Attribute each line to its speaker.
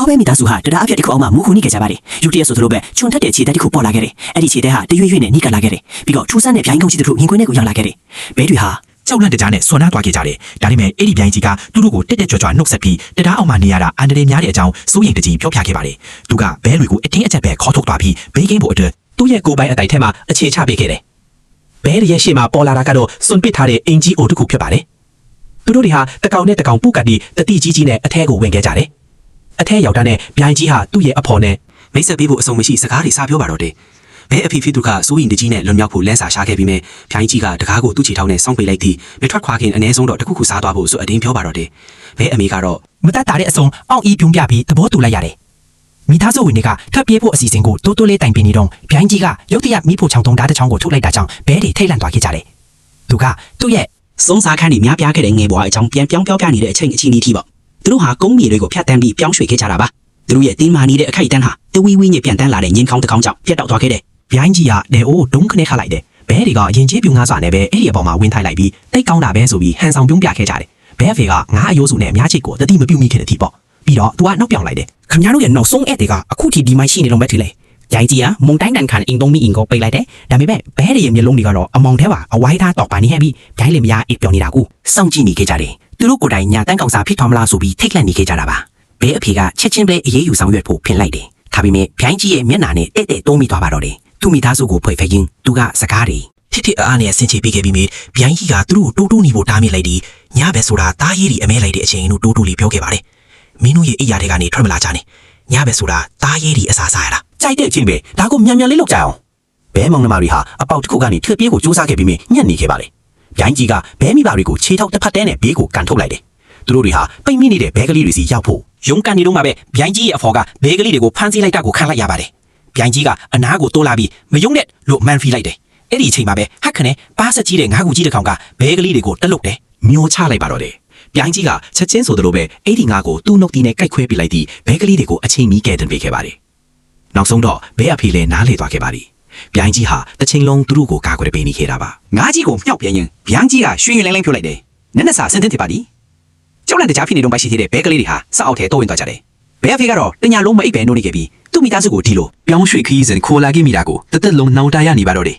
Speaker 1: ပဲမိသားစုဟာတရားအပြတ်တစ်ခုအောင်မှမူခုနိခဲ့ကြပါတယ်။ယူတရက်ဆိုသလိုပဲချွန်ထက်တဲ့ခြေတက်တစ်ခုပေါ်လာခဲ့တယ်။အဲ့ဒီခြေတက်ဟာတရွေ့ရွေ့နဲ့နိကလာခဲ့တယ်။ပြီးတော့ထူးဆန်းတဲ့ပြိုင်ကုန်ကြီးတစ်ခုမြင်ကွင်းထဲကိုရောက်လာခဲ့တယ်။ဘဲတွေဟာ
Speaker 2: ကြောက်လန့်တကြားနဲ့ဆွမ်းနာသွားခဲ့ကြတယ်။ဒါပေမဲ့အဲ့ဒီပြိုင်ကြီးကသူတို့ကိုတက်တက်ကြွကြွနှုတ်ဆက်ပြီးတရားအောင်မှနေရတာအန်ဒရေများတဲ့အကြောင်းစိုးရိမ်တကြီးပြောပြခဲ့ပါတယ်။သူကဘဲတွေကိုအတင်းအကျပ်ပဲခေါ်ထုတ်သွားပြီးဘေးကင်းဖို့အတွက်သူ့ရဲ့ကိုယ်ပိုင်အတိုင်းထဲမှာအခြေချပေးခဲ့တယ်။ဘဲရဲ့ရှေ့မှာပေါ်လာတာကတော့စွန့်ပစ်ထားတဲ့အင်ဂျီအိုတစ်ခုဖြစ်ပါတယ်။သူတို့တွေဟာတကောင်နဲ့တကောင်ပုတ်ကတ်ပြီးတတိကြီးကြီးနဲ့အထဲကိုဝင်ခဲ့ကြတယ်။အထဲရောက်တဲ့ပြိုင်ကြီးဟာသူ့ရဲ့အဖော်နဲ့မိတ်ဆက်ပေးဖို့အစုံမရှိစကားတွေစပြောပါတော့တယ်။ဘဲအဖေသူကစိုးရင်တကြီးနဲ့လွန်မြောက်ဖို့လမ်းစာရှာခဲ့ပြီးမြဲပြိုင်ကြီးကတကားကိုသူ့ချီထောင်းနဲ့စောင့်ပိတ်လိုက်ပြီးမထွက်ခွာခင်အ ਨੇ ဆုံးတော့တခုခုစားသွားဖို့ဆိုအတင်းပြောပါတော့တယ်။ဘဲအမေကတော့မတတ်တာတဲ့အစုံအောင်ဤပြုံးပြပြီးသဘောတူလိုက်ရတယ်။မိသားစုဝင်တွေကထွက်ပြေးဖို့အစီအစဉ်ကိုတိုးတိုးလေးတိုင်ပင်နေတော့ပြိုင်ကြီးကရုတ်တရက်မိဖို့ချောင်းတုံးဓာတ်တစ်ချောင်းကိုထုတ်လိုက်တာကြောင့်ဘဲတွေထိတ်လန့်သွားခဲ့ကြတယ်။သူကသူ့ရဲ့စုံစားခန်းတွေများပြားခဲ့တဲ့ငယ်ဘွားအကြောင်းပြန်ပြောင်းပြောပြနေတဲ့အချိန်အချင်းကြီးထိပေါ့။သူတို့ဟာကုန်းမြေတွေကိုဖျက်တမ်းပြီးပြောင်းရွှေ့ခဲ့ကြတာပါ။သူတို့ရဲ့တင်းမာနေတဲ့အခိုက်အတန်းဟာတဝီဝီညစ်ပြန်တန်းလာတဲ့ငင်းခေါင်းတစ်ခေါင်းကြောင့်ပြတ်တောက်သွားခဲ့တယ်။ပြိုင်ကြီးကလေအိုးဒုံခနဲ့ခလိုက်တယ်။ဘဲတွေကရင်ကျေးပြူငါးစွာနဲ့ပဲအဲ့ဒီအပေါ်မှာဝင်ထိုက်လိုက်ပြီးတိတ်ကောင်းတာပဲဆိုပြီးဟန်ဆောင်ပြုံးပြခဲ့ကြတယ်။ဘဲဖေကငါးအယိုးစုနဲ့အများချိတ်ကိုတတိမပြုတ်မိခဲ့တဲ့အထိပေါ့။ပြီးတော့သူကနောက်ပြောင်လိုက်တယ်။ခင်ဗျားတို့ရဲ့နောက်ဆုံးဧည့်တွေကအခုထိဒီမိုင်းရှိနေလုံးပဲထီလေ။ရိုင်ကြီးကမုံတိုင်းတန်ခံအင်တုံးမီအင်ကိုပိတ်လိုက်တယ်။ဒါပေမဲ့ဘဲတွေရဲ့မျက်လုံးတွေကတော့အမောင်ထဲပါအဝိုင်းသားတော့ပါနေဟဲ့ပြီးဒိုင်းလင်မယားအိပ်ပြောနေတာကိုစောင့်ကြည့်နေခဲ့ကြတယ်။သူတို့ကိုယ်တိုင်ညာတန်းကောင်စာဖြစ်သွားမလားဆိုပြီးထိတ်လန့်နေခဲ့ကြတာပါ။ဘဲအဖေကချက်ချင်းပဲအေးအေးယူဆောင်ရွက်ဖို့ဖင်လိုက်တယ်။ဒါပေမဲ့ပြိုင်ကြီးရဲ့မျက်နှာနဲ့တဲ့တဲ့တုံးမိသွားပါတော့တယ်။သူ့မိသားစုကိုဖွေဖက်ရင်းသူကစကားတွေထိထိအားနဲ့ဆင်ချေပေးခဲ့ပြီးမြဲပြိုင်ကြီးကသူတို့ကိုတိုးတိုးနေဖို့တားမြစ်လိုက်ပြီးညပဲဆိုတာတားရည်တွေအမဲလိုက်တဲ့အချိန်တို့တိုးတိုးလေးပြောခဲ့ပါတယ်။မင်းတို့ရဲ့အိယာတွေကနေထွက်မလာကြနဲ့ညပဲဆိုတာတားရည်တွေအစားစားရတာကြိုက်တဲ့အချင်းပဲဒါကိုမြန်မြန်လေးလုပ်ကြအောင်ဘဲမောင်နှမတွေဟာအပေါက်တစ်ခုကနေထွက်ပြေးကိုစူးစမ်းခဲ့ပြီးမြညံ့နေခဲ့ပါလေပြိုင်ကြီးကဘဲမိဘတွေကိုခြေထောက်တစ်ဖက်တဲနဲ့ဘေးကိုကန်ထုတ်လိုက်တယ်သူတို့တွေဟာပိတ်မိနေတဲ့ဘဲကလေးတွေစီရောက်ဖို့ရုံးကန်နေတော့မှပဲပြိုင်ကြီးရဲ့အဖော်ကဘဲကလေးတွေကိုဖမ်းဆီးလိုက်တာကိုခံလိုက်ရပါတယ်ပြိုင်ကြီးကအနားကိုတိုးလာပြီးမယုံနဲ့လို့မန်ဖီလိုက်တယ်အဲ့ဒီအချိန်မှာပဲဟက်ခနဲ့ပါးစက်ကြီးတဲ့ငါးကူကြီးတစ်ကောင်ကဘဲကလေးတွေကိုတက်လုတ်တယ်မျိုးချလိုက်ပါတော့တယ်ပြိုင်ကြီးကချက်ချင်းဆိုသလိုပဲအဲ့ဒီငါးကိုသူ့နှုတ်တီနဲ့ကိုက်ခွဲပြလိုက်ပြီးဘဲကလေးတွေကိုအချိန်မီကဲတင်ပေးခဲ့ပါတယ်နောက်ဆုံးတော့ဘဲအဖေလည်းနားလေသွားခဲ့ပါသည်ပြိုင်ကြီးဟာတစ်ချိန်လုံးသူတို့ကိုကာကွယ်ပေးနေခဲ့တာပါငါးကြီးကိုမြှောက်ပြန်ရင်ပြိုင်ကြီးကရွှေရွှင်လင်းလင်းဖြုတ်လိုက်တယ်နက်နက်စာဆင်းသင်းဖြစ်ပါသည်ကျောင်းလန်တကြားဖြစ်နေတော့မှရှိသေးတဲ့ဘဲကလေးတွေဟာစအောက်ထဲတိုးဝင်သွားကြတယ်ဘဲအဖေကတော့တညာလုံးမအိပ်ပဲနိုးနေခဲ့ပြီးသူ့မိသားစုကိုဒီလိုပြောင်းရွှေ့ခီးစဉ်ခိုးလာခဲ့မိတာကိုတသက်လုံးနှောင်တရနေပါတော့တယ်